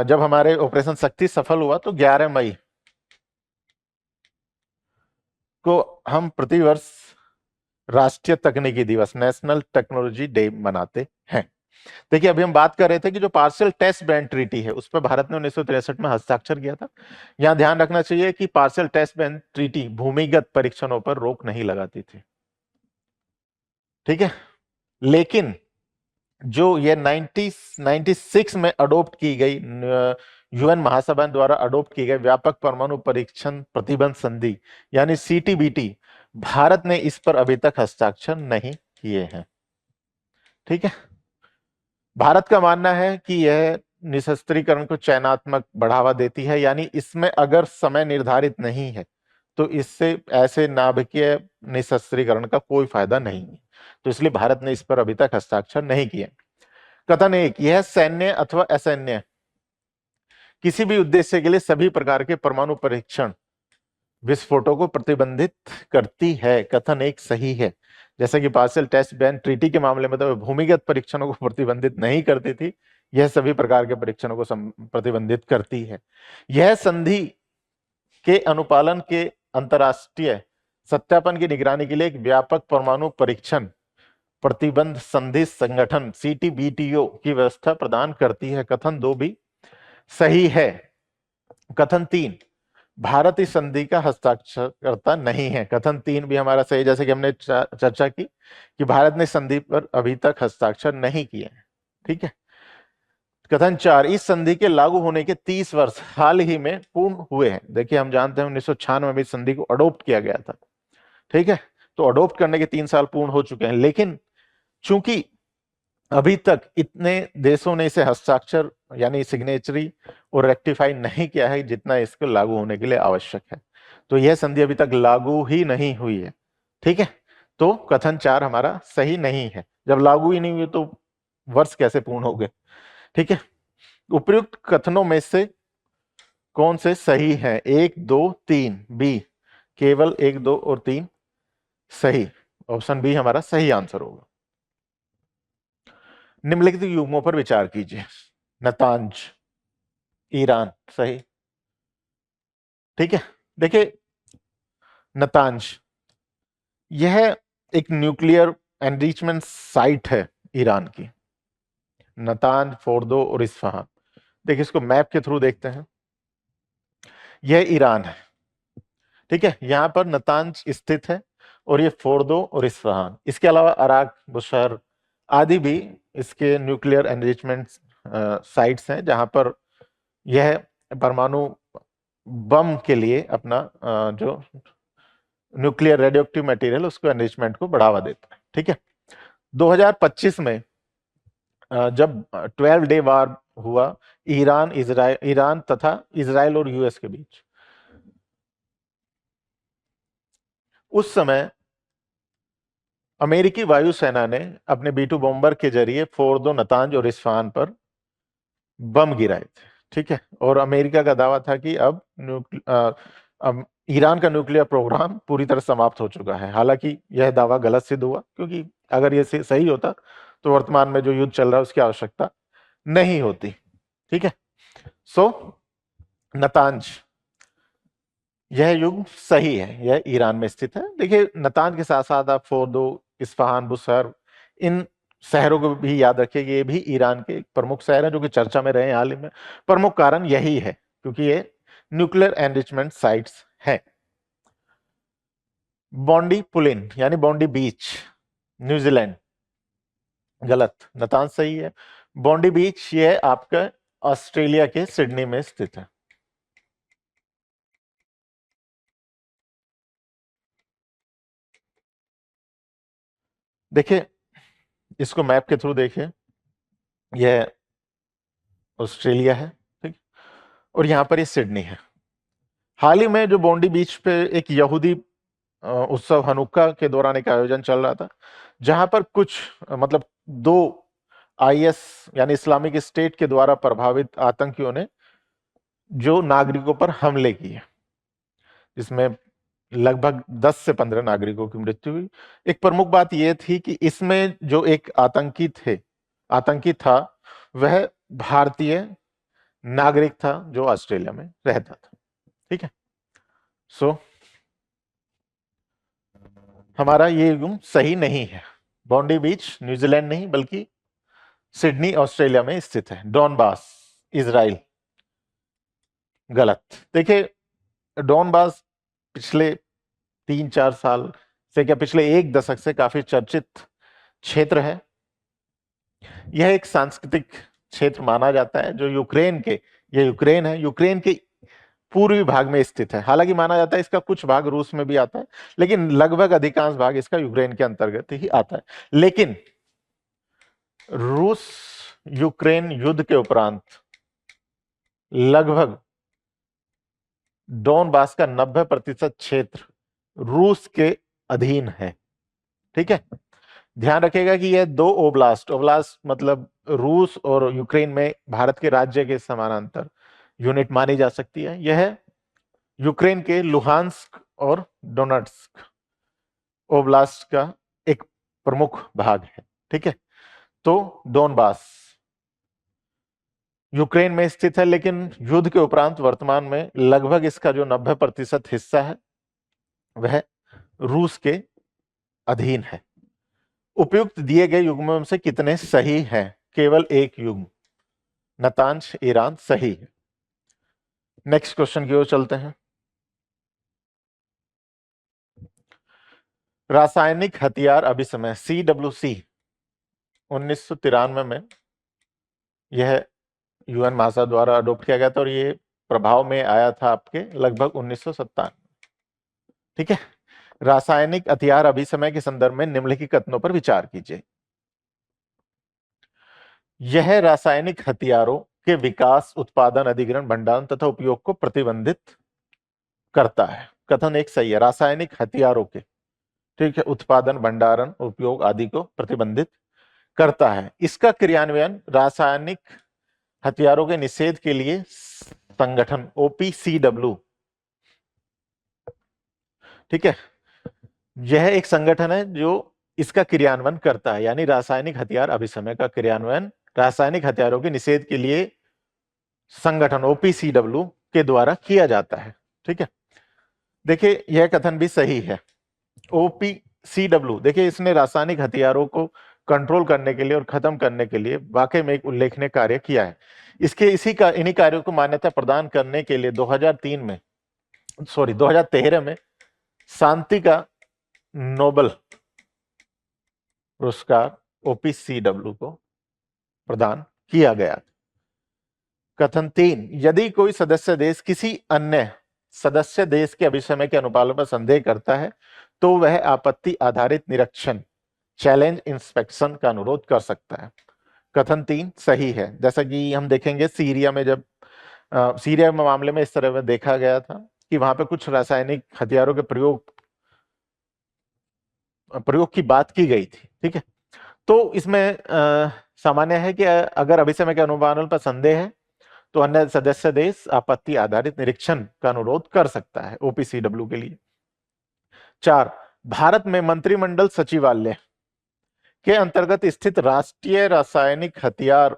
जब हमारे ऑपरेशन शक्ति सफल हुआ तो 11 मई को हम प्रतिवर्ष राष्ट्रीय तकनीकी दिवस, नेशनल टेक्नोलॉजी डे मनाते हैं। देखिए अभी हम बात कर रहे थे कि जो पार्शियल टेस्ट बैन ट्रीटी है उस पर भारत ने 1963 में हस्ताक्षर किया था। यहां ध्यान रखना चाहिए कि पार्शियल टेस्ट बैन ट्रीटी भूमिगत परीक्षणों पर रोक नहीं लगाती थी। ठीक है, लेकिन जो ये 1996 में अडॉप्ट की गई यूएन महासभा द्वारा अडॉप्ट की गई व्यापक परमाणु परीक्षण प्रतिबंध संधि यानी सीटीबीटी भारत ने इस पर अभी तक हस्ताक्षर नहीं किए हैं। ठीक है, भारत का मानना है कि यह निशस्त्रीकरण को चयनात्मक बढ़ावा देती है, यानी इसमें अगर समय निर्धारित नहीं है तो इससे ऐसे नाभिकीय निशस्त्रीकरण का कोई फायदा नहीं है। तो इसलिए भारत ने इस पर अभी तक हस्ताक्षर नहीं किए। कथन एक, यह सैन्य अथवा असैन्य किसी भी उद्देश्य के लिए सभी प्रकार के परमाणु परीक्षण विस्फोटों को प्रतिबंधित करती है। कथन एक सही है। जैसा कि पार्शियल टेस्ट बैन ट्रीटी के मामले में तो भूमिगत परीक्षणों को प्रतिबंधित नहीं करती थी, यह सभी प्रकार के परीक्षणों को प्रतिबंधित करती है। यह संधि के अनुपालन के अंतरराष्ट्रीय सत्यापन की निगरानी के लिए एक व्यापक परमाणु परीक्षण प्रतिबंध संधि संगठन CTBTO की व्यवस्था प्रदान करती है। कथन दो भी सही है। कथन तीन, भारत इस संधि का हस्ताक्षरकर्ता नहीं है। कथन तीन भी हमारा सही, जैसे कि हमने चर्चा की कि भारत ने संधि पर अभी तक हस्ताक्षर नहीं किए हैं। ठीक है। कथन चार, इस संधि के लागू होने के 30 वर्ष हाल ही में पूर्ण हुए हैं। देखिए, हम जानते हैं 1996 में इस संधि को अडोप्ट किया गया था। ठीक है, तो अडोप्ट करने के 3 साल पूर्ण हो चुके हैं, लेकिन चूंकि अभी तक इतने देशों ने इसे हस्ताक्षर यानी सिग्नेचरी और रेक्टिफाई नहीं किया है जितना इसको लागू होने के लिए आवश्यक है, तो यह संधि अभी तक लागू ही नहीं हुई है। ठीक है, तो कथन चार हमारा सही नहीं है। जब लागू ही नहीं हुई तो वर्ष कैसे पूर्ण हो गए। ठीक है, उपयुक्त कथनों में से कौन से सही है? 1, 2, 3 बी, केवल 1, 2 और 3 सही। ऑप्शन बी हमारा सही आंसर होगा। निम्नलिखित युग्मों पर विचार कीजिए। नतांज, ईरान, सही। ठीक है, देखिए नतांज यह एक न्यूक्लियर एनरिचमेंट साइट है ईरान की। नतांज, फोर्दो और इस्फहान। देखिए, इसको मैप के थ्रू देखते हैं। यह ईरान है। ठीक है, यहां पर नतांज स्थित है और ये फोर्दो और इस्फहान। इसके अलावा अराक, बुशहर आदि भी इसके न्यूक्लियर एनरिचमेंट साइट्स हैं जहां पर यह परमाणु बम के लिए अपना जो न्यूक्लियर रेडियोएक्टिव मटेरियल उसको एनरिचमेंट को बढ़ावा देता है। ठीक है, 2025 में जब 12 डे वार हुआ ईरान तथा इजराइल और यूएस के बीच, उस समय अमेरिकी वायुसेना ने अपने B-2 बॉम्बर के जरिए फोर्दो, नतांज और इस्फहान पर बम गिराए थे। ठीक है, और अमेरिका का दावा था कि अब ईरान का न्यूक्लियर प्रोग्राम पूरी तरह समाप्त हो चुका है। हालांकि यह दावा गलत सिद्ध हुआ, क्योंकि अगर यह सही होता तो वर्तमान में जो युद्ध चल रहा है उसकी आवश्यकता नहीं होती। ठीक है, सो नतांज यह युग सही है, यह ईरान में स्थित है। देखिए, नतांज के साथ साथ आप फोर्दो, इस्फहान, बुशहर इन शहरों को भी याद रखिए। ये भी ईरान के प्रमुख शहर हैं जो कि चर्चा में रहे हैं हाल ही में। प्रमुख कारण यही है क्योंकि ये न्यूक्लियर एनरिचमेंट साइट्स हैं। बॉन्डी पुलिन यानी बॉन्डी बीच, न्यूजीलैंड, गलत। नतांज सही है। बॉन्डी बीच ये आपका ऑस्ट्रेलिया के सिडनी में स्थित है। देखिए, इसको मैप के थ्रू देखिए, यह ऑस्ट्रेलिया है। ठीक, और यहां पर ये सिडनी है। हाल ही में जो बॉन्डी बीच पे एक यहूदी उत्सव हनुक्का के दौरान एक आयोजन चल रहा था, जहां पर कुछ मतलब 2 IS यानी इस्लामिक स्टेट के द्वारा प्रभावित आतंकियों ने जो नागरिकों पर हमले किए, जिसमें लगभग 10 से 15 नागरिकों की मृत्यु हुई। एक प्रमुख बात यह थी कि इसमें जो एक आतंकी था वह भारतीय नागरिक था जो ऑस्ट्रेलिया में रहता था। ठीक है, सो हमारा ये गुम सही नहीं है। बॉन्डी बीच न्यूजीलैंड नहीं बल्कि सिडनी ऑस्ट्रेलिया में स्थित है। डॉनबास इजराइल, गलत। देखिए, डॉनबास पिछले 3-4 साल से, क्या पिछले 1 दशक से काफी चर्चित क्षेत्र है। यह एक सांस्कृतिक क्षेत्र माना जाता है जो यूक्रेन है, यूक्रेन के पूर्वी भाग में स्थित है। हालांकि माना जाता है इसका कुछ भाग रूस में भी आता है, लेकिन लगभग अधिकांश भाग इसका यूक्रेन के अंतर्गत ही आता है। लेकिन रूस यूक्रेन युद्ध के उपरांत लगभग डोनबास का 90% क्षेत्र रूस के अधीन है। ठीक है, ध्यान रखिएगा कि यह दो ओब्लास्ट, ओब्लास्ट मतलब रूस और यूक्रेन में भारत के राज्य के समानांतर यूनिट मानी जा सकती है। यह यूक्रेन के लुहांस्क और डोनेट्स्क ओब्लास्ट का एक प्रमुख भाग है। ठीक है, तो डोनबास यूक्रेन में स्थित है, लेकिन युद्ध के उपरांत वर्तमान में लगभग इसका जो 90% हिस्सा है वह रूस के अधीन है। उपयुक्त दिए गए युग्मों से कितने सही हैं? केवल एक युग्म, नतांश ईरान सही है। नेक्स्ट क्वेश्चन की ओर चलते हैं। रासायनिक हथियार अभिसमय CWC 1993 में यह यूएन महासभा द्वारा अडॉप्ट किया गया था, और ये प्रभाव में आया था आपके लगभग 1997। ठीक है, रासायनिक हथियार अभिसमय के संदर्भ में निम्नलिखित कथनों पर विचार कीजिए। यह रासायनिक हथियारों के विकास, उत्पादन, अधिग्रहण, भंडारण तथा उपयोग को प्रतिबंधित करता है। कथन एक सही है, रासायनिक हथियारों के, ठीक है, उत्पादन, भंडारण, उपयोग आदि को प्रतिबंधित करता है। इसका क्रियान्वयन रासायनिक हथियारों के निषेध के लिए संगठन OPCW, ठीक है, यह एक संगठन है जो इसका क्रियान्वयन करता है। यानी रासायनिक हथियार अभिसमय का क्रियान्वयन रासायनिक हथियारों के निषेध के लिए संगठन OPCW के द्वारा किया जाता है। ठीक है, देखिए यह कथन भी सही है। OPCW, देखिए इसने रासायनिक हथियारों को कंट्रोल करने के लिए और खत्म करने के लिए वाकई में एक उल्लेखनीय कार्य किया है। इन्हीं कार्यों को मान्यता प्रदान करने के लिए 2013 में शांति का नोबेल पुरस्कार OPCW को प्रदान किया गया। कथन 3, यदि कोई सदस्य देश किसी अन्य सदस्य देश के अभिसमय के अनुपालन पर संदेह करता है तो वह आपत्ति आधारित निरीक्षण, चैलेंज इंस्पेक्शन का अनुरोध कर सकता है। कथन 3 सही है। जैसा कि हम देखेंगे सीरिया में, जब सीरिया में मामले में इस तरह में देखा गया था कि वहां पे कुछ रासायनिक हथियारों के प्रयोग की बात की गई थी। ठीक है, तो इसमें सामान्य है कि अगर अभिसमय के अनुपालन पर संदेह है तो अन्य सदस्य देश आपत्ति आधारित निरीक्षण का अनुरोध कर सकता है OPCW के लिए। 4, भारत में मंत्रिमंडल सचिवालय के अंतर्गत स्थित राष्ट्रीय रासायनिक हथियार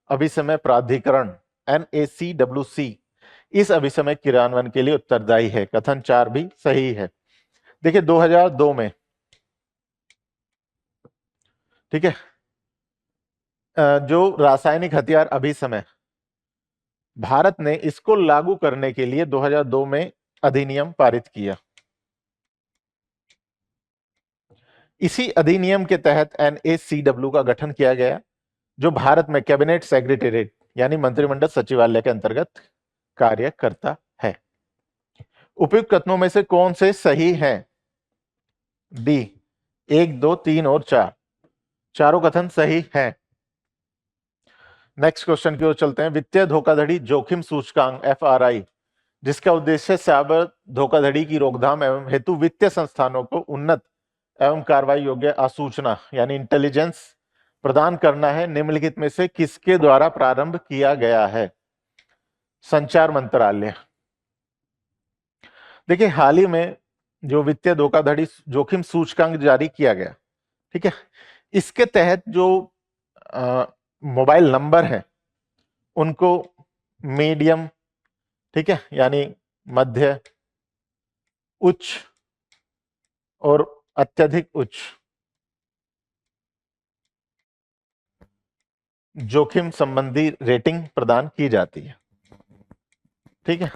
अभिसमय प्राधिकरण NACWC इस अभिसमय क्रियान्वयन के लिए उत्तरदायी है। कथन 4 भी सही है। देखिए 2002 में, ठीक है, जो रासायनिक हथियार अभिसमय, भारत ने इसको लागू करने के लिए 2002 में अधिनियम पारित किया। इसी अधिनियम के तहत NACW का गठन किया गया, जो भारत में कैबिनेट सेक्रेटेरिएट यानी मंत्रिमंडल सचिवालय के अंतर्गत कार्य करता है। उपयुक्त कथनों में से कौन से सही हैं? डी, 1, 2, 3 और 4, चारों कथन सही हैं। नेक्स्ट क्वेश्चन की ओर चलते हैं। वित्तीय धोखाधड़ी जोखिम सूचकांक FRI, जिसका उद्देश्य साइबर धोखाधड़ी की रोकथाम एवं हेतु वित्तीय संस्थानों को उन्नत एवं कार्रवाई योग्य आसूचना यानी इंटेलिजेंस प्रदान करना है, निम्नलिखित में से किसके द्वारा प्रारंभ किया गया है? संचार मंत्रालय। देखिए हाल ही में जो वित्तीय धोखाधड़ी जोखिम सूचकांक जारी किया गया, ठीक है, इसके तहत जो मोबाइल नंबर है उनको मीडियम, ठीक है, यानी मध्य, उच्च और अत्यधिक उच्च जोखिम संबंधी रेटिंग प्रदान की जाती है। ठीक है,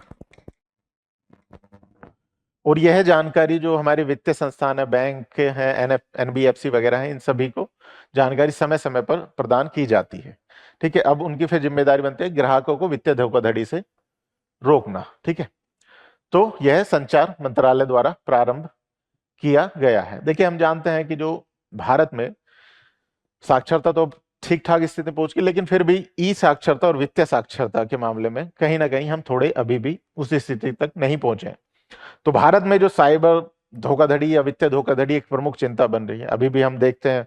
और यह जानकारी जो हमारे वित्तीय संस्थान है, बैंक है, NBFC वगैरह है, इन सभी को जानकारी समय समय पर प्रदान की जाती है। ठीक है, अब उनकी फिर जिम्मेदारी बनती है ग्राहकों को वित्तीय धोखाधड़ी से रोकना। ठीक है, तो यह संचार मंत्रालय द्वारा प्रारंभ किया गया है। देखिए, हम जानते हैं कि जो भारत में साक्षरता तो ठीक ठाक स्थिति में पहुंच गई, लेकिन फिर भी ई साक्षरता और वित्तीय साक्षरता के मामले में कहीं ना कहीं हम थोड़े अभी भी उस स्थिति तक नहीं पहुंचे हैं। तो भारत में जो साइबर धोखाधड़ी या वित्तीय धोखाधड़ी एक प्रमुख चिंता बन रही है। अभी भी हम देखते हैं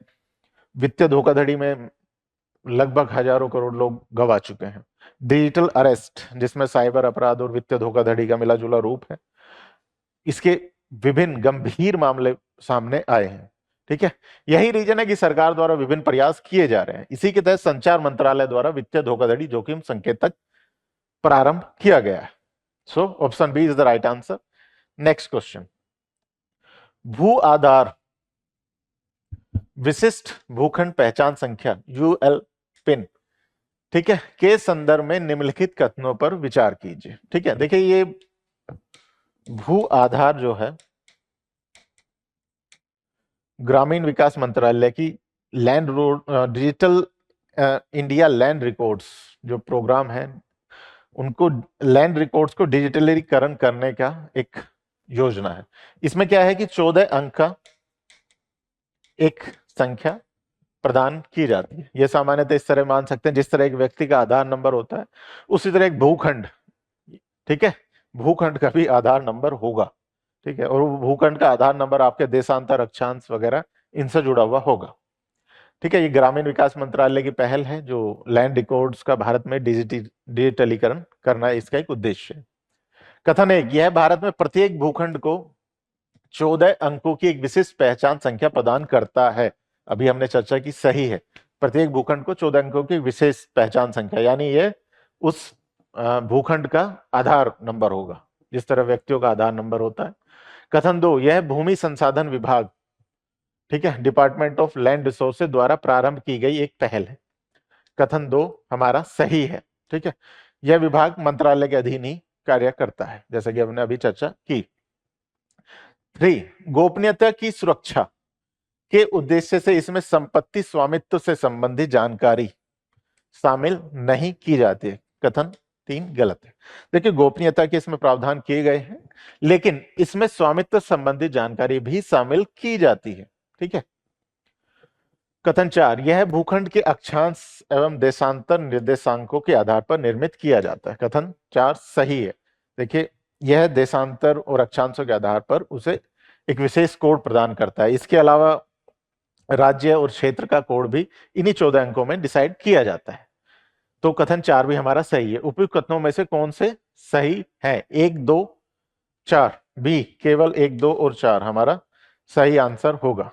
वित्तीय धोखाधड़ी में लगभग हजारों करोड़ लोग गवा चुके हैं। डिजिटल अरेस्ट, जिसमें साइबर अपराध और वित्तीय धोखाधड़ी का मिला जुला रूप है, इसके विभिन्न गंभीर मामले सामने आए हैं। ठीक है, यही रीजन है कि सरकार द्वारा विभिन्न प्रयास किए जा रहे हैं। इसी के तहत संचार मंत्रालय द्वारा वित्तीय धोखाधड़ी जोखिम संकेतक प्रारंभ किया गया है। So option B is the right answer. Next question, Bhu Aadhaar विशिष्ट भूखंड पहचान संख्या यूएल पिन, ठीक है, के संदर्भ में निम्नलिखित कथनों पर विचार कीजिए। ठीक है, देखिए ये भू आधार जो है ग्रामीण विकास मंत्रालय की land road digital India land records जो प्रोग्राम है, उनको लैंड रिकॉर्ड्स को डिजिटलीकरण करने का एक योजना है। इसमें क्या है कि 14 अंक का एक संख्या प्रदान की जाती है। यह सामान्यतः इस तरह मान सकते हैं जिस तरह एक व्यक्ति का आधार नंबर होता है, उसी तरह एक भूखंड, ठीक है, भूखंड का भी आधार नंबर होगा। ठीक है, और वो भूखंड का आधार नंबर आपके देशांतर अक्षांश वगैरह इनसे जुड़ा हुआ होगा। ठीक है, ये ग्रामीण विकास मंत्रालय की पहल है जो लैंड रिकॉर्ड्स का भारत में डिजिटलीकरण करना है, इसका एक उद्देश्य है। कथन एक, यह भारत में प्रत्येक भूखंड को 14 अंकों की एक विशिष्ट पहचान संख्या प्रदान करता है। अभी हमने चर्चा की, सही है, प्रत्येक भूखंड को 14 अंकों की विशेष पहचान संख्या, यानी ये उस भूखंड का आधार नंबर होगा जिस तरह व्यक्तियों का आधार नंबर होता है। कथन दो, यह भूमि संसाधन विभाग, ठीक है, डिपार्टमेंट ऑफ लैंड रिसोर्सेज द्वारा प्रारंभ की गई एक पहल है। कथन दो हमारा सही है। ठीक है, यह विभाग मंत्रालय के अधीन ही कार्य करता है, जैसा कि हमने अभी चर्चा की। 3, गोपनीयता की सुरक्षा के उद्देश्य से इसमें संपत्ति स्वामित्व से संबंधित जानकारी शामिल नहीं की जाती है। कथन 3 गलत है। देखिए, गोपनीयता के इसमें प्रावधान किए गए हैं, लेकिन इसमें स्वामित्व संबंधित जानकारी भी शामिल की जाती है। ठीक है। कथन 4, यह भूखंड के अक्षांश एवं देशांतर निर्देशांकों के आधार पर निर्मित किया जाता है। कथन 4 सही है। देखिए, यह देशांतर और अक्षांशों के आधार पर उसे एक विशेष कोड प्रदान करता है। इसके अलावा राज्य और क्षेत्र का कोड भी इन्हीं 14 अंकों में डिसाइड किया जाता है। तो कथन 4 भी हमारा सही है। उपयुक्त कथनों में से कौन से सही है? 1, 2, 4, बी केवल 1, 2 और 4 हमारा सही आंसर होगा।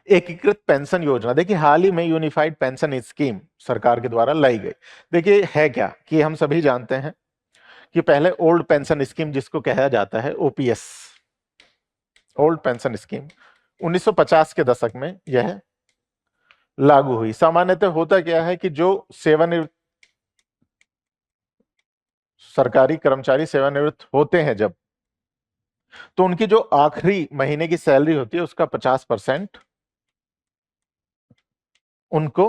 एकीकृत पेंशन योजना, देखिए हाल ही में यूनिफाइड पेंशन स्कीम सरकार के द्वारा लाई गई। देखिए है क्या कि हम सभी जानते हैं कि पहले ओल्ड पेंशन स्कीम, जिसको कहा जाता है ओपीएस, ओल्ड पेंशन स्कीम 1950 के दशक में यह लागू हुई। सामान्यतः होता क्या है कि जो सेवानिवृत्त सरकारी कर्मचारी सेवानिवृत्त होते हैं जब, तो उनकी जो आखिरी महीने की सैलरी होती है उसका 50% उनको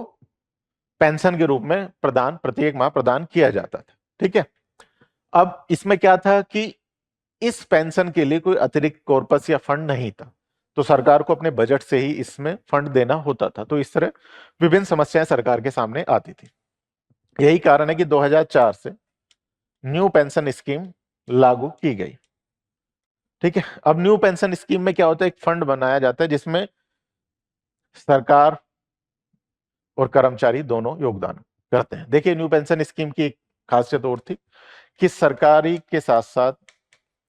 पेंशन के रूप में प्रत्येक माह प्रदान किया जाता था। ठीक है, अब इसमें क्या था कि इस पेंशन के लिए कोई अतिरिक्त कॉर्पस या फंड नहीं था, तो सरकार को अपने बजट से ही इसमें फंड देना होता था। तो इस तरह विभिन्न समस्याएं सरकार के सामने आती थी। यही कारण है कि 2004 से न्यू पेंशन स्कीम लागू की गई। ठीक है, अब न्यू पेंशन स्कीम में क्या होता है, एक फंड बनाया जाता है जिसमें सरकार और कर्मचारी दोनों योगदान करते हैं। देखिए, न्यू पेंशन स्कीम की एक खासियत और थी कि सरकारी के साथ साथ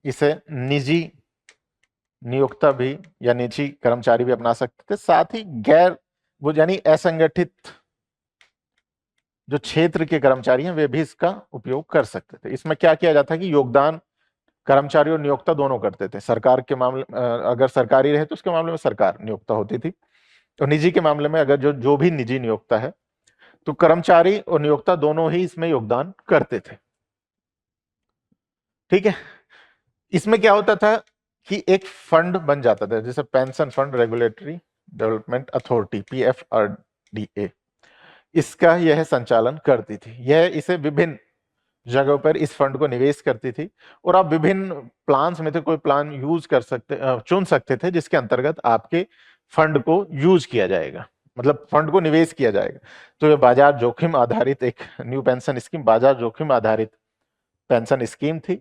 इसे निजी नियोक्ता भी या निजी कर्मचारी भी अपना सकते थे। साथ ही गैर वो यानी असंगठित जो क्षेत्र के कर्मचारी हैं वे भी इसका उपयोग कर सकते थे। इसमें क्या किया जाता है कि योगदान कर्मचारी और नियोक्ता दोनों करते थे। सरकार के मामले अगर सरकारी रहे तो उसके मामले में सरकार नियोक्ता होती थी, और निजी के मामले में अगर जो भी निजी नियोक्ता है तो कर्मचारी और नियोक्ता दोनों ही इसमें योगदान करते थे। ठीक है, इसमें क्या होता था कि एक फंड बन जाता था जैसे pension fund regulatory development authority PFRDA, इसका यह संचालन करती थी। यह इसे विभिन्न जगहों पर इस फंड को निवेश करती थी और आप विभिन्न प्लान्स में थे कोई प्लान यूज कर सकते चुन सकते थे जिसके अंतर्गत आपके फंड को यूज किया जाएगा, मतलब फंड को निवेश किया जाएगा। तो ये बाजार जोखिम आधारित एक न्यू पेंशन स्कीम बाजार जोखिम आधारित पेंशन स्कीम थी।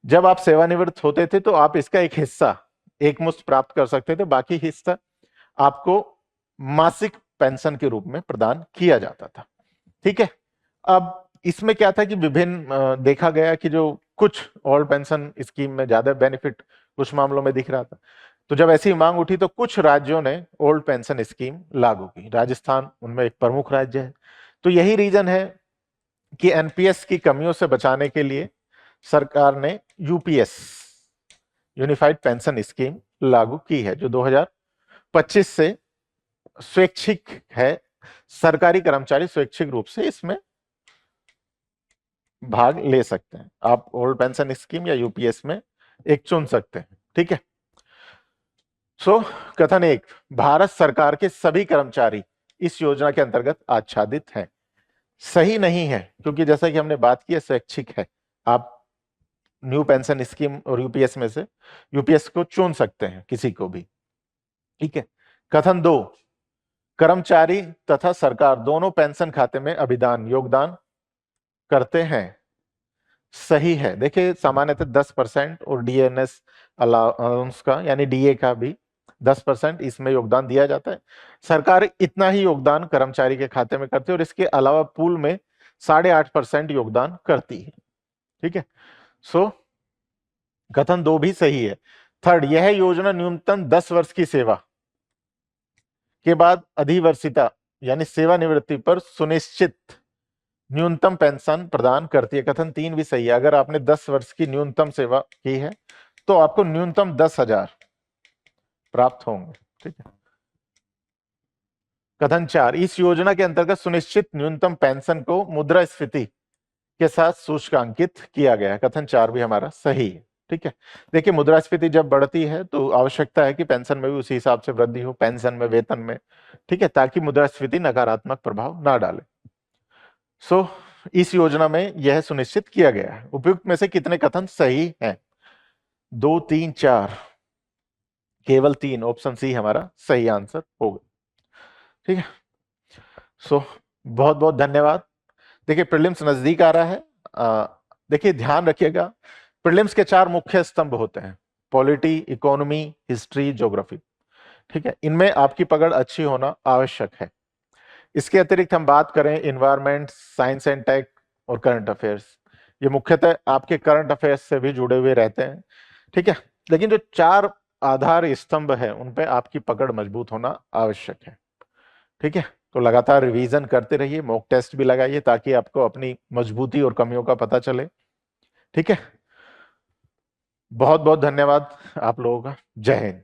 जब आप सेवानिवृत्त होते थे तो आप इसका एक हिस्सा एक मुश्त प्राप्त कर सकते थे, बाकी हिस्सा आपको मासिक पेंशन के रूप में प्रदान किया जाता था। ठीक है, अब इसमें क्या था कि विभिन्न देखा गया कि जो कुछ ओल्ड पेंशन स्कीम में ज्यादा बेनिफिट कुछ मामलों में दिख रहा था, तो जब ऐसी मांग उठी तो कुछ राज्यों ने ओल्ड पेंशन स्कीम लागू की। राजस्थान उनमें एक प्रमुख राज्य है। तो यही रीजन है कि एनपीएस की कमियों से बचाने के लिए सरकार ने यूपीएस यूनिफाइड पेंशन स्कीम लागू की है, जो 2025 से स्वैच्छिक है। सरकारी कर्मचारी स्वैच्छिक रूप से इसमें भाग ले सकते हैं। आप ओल्ड पेंशन स्कीम या यूपीएस में एक चुन सकते हैं। ठीक है, सो कथन 1, भारत सरकार के सभी कर्मचारी इस योजना के अंतर्गत आच्छादित हैं। सही नहीं है, क्योंकि जैसा कि हमने बात की स्वैच्छिक है। आप न्यू पेंशन स्कीम और यूपीएस में से यूपीएस को चुन सकते हैं किसी को भी। ठीक है, कथन 2, कर्मचारी तथा सरकार दोनों पेंशन खाते में अभिदान योगदान करते हैं। सही है। देखिए सामान्यतः 10% और डीएनएस अलाउंस का यानी डीए का भी 10% इसमें योगदान दिया जाता है। सरकार इतना ही योगदान कर्मचारी के खाते में करती है और इसके अलावा पूल में 8.5% योगदान करती है। ठीक है, सो कथन 2 भी सही है। थर्ड, यह योजना न्यूनतम 10 वर्ष की सेवा के बाद अधिवर्षिता यानी सेवानिवृत्ति पर सुनिश्चित न्यूनतम पेंशन प्रदान करती है। कथन 3 भी सही है। अगर आपने 10 वर्ष की न्यूनतम सेवा की है तो आपको न्यूनतम 10,000 प्राप्त होंगे। ठीक है, कथन 4, इस योजना के अंतर्गत सुनिश्चित न्यूनतम पेंशन को मुद्रास्फीति के साथ सूचकांकित किया गया है। कथन 4 भी हमारा सही है। ठीक है, देखिए मुद्रास्फीति जब बढ़ती है तो आवश्यकता है कि पेंशन में भी उसी हिसाब से वृद्धि हो, पेंशन में, वेतन में। ठीक है, ताकि मुद्रास्फीति नकारात्मक प्रभाव ना डाले। सो इस योजना में यह सुनिश्चित किया गया है। उपयुक्त में से कितने कथन सही हैं? 2, 3, 4, केवल 3, ऑप्शन सी हमारा सही आंसर होगा। ठीक है, सो बहुत बहुत धन्यवाद। देखिए प्रीलिम्स नजदीक आ रहा है। देखिए ध्यान रखिएगा, प्रीलिम्स के 4 मुख्य स्तंभ होते हैं, पॉलिटी, इकोनॉमी, हिस्ट्री, ज्योग्राफी। ठीक है, इनमें आपकी पकड़ अच्छी होना आवश्यक है। इसके अतिरिक्त हम बात करें इन्वायरमेंट, साइंस एंड टेक और करंट अफेयर्स, ये मुख्यतः आपके करंट अफेयर्स से भी जुड़े हुए रहते हैं। ठीक है, लेकिन जो 4 आधार स्तंभ है उन पे आपकी पकड़ मजबूत होना आवश्यक है। ठीक है, तो लगातार रिवीजन करते रहिए, मॉक टेस्ट भी लगाइए ताकि आपको अपनी मजबूती और कमियों का पता चले। ठीक है, बहुत बहुत धन्यवाद आप लोगों का। जय हिंद।